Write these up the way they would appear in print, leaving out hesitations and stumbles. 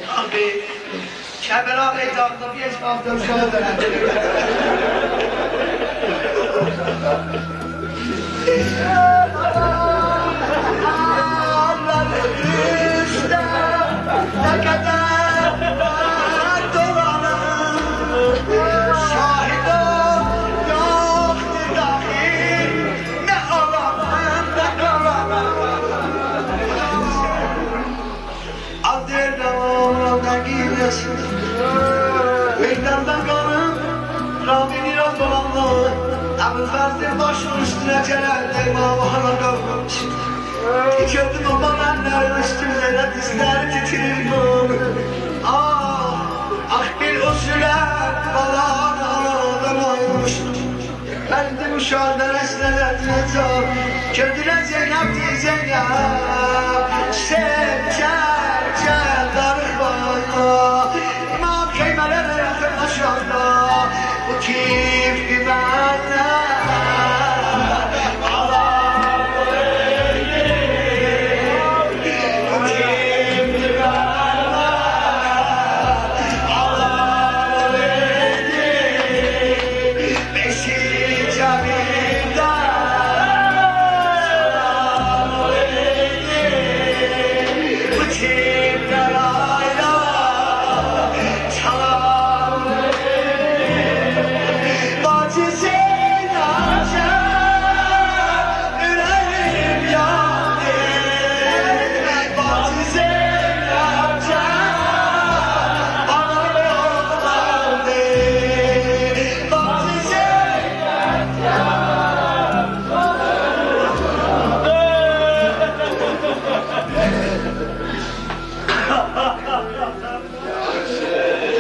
Abi, Kerbela meydanında bir esnaf dövüşene dönen. Ne kadar dolanır, şahit ol, yoktur dahi, ne olamam, ne kalamam. Adırdan gidiyorsun, meydandan kalın, Rabbinin o dolanlı, Emin Fazl'ın başının üstüne celal, Eyvallah kalmamış. Gördüm o babanların üstümde dizler titrir ah, ah bir usuler balan aradan ayırmış. Bendim şu anda resmeder diyeceğim. Gördüler Zeynep diyeceğim ya. Sen gel darık bana. İmam keymelere yakınlaşanda. Bu kim güvenler.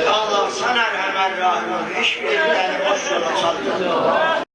Allah sana rahmet rahmet hiçbir beni boş yola saldı.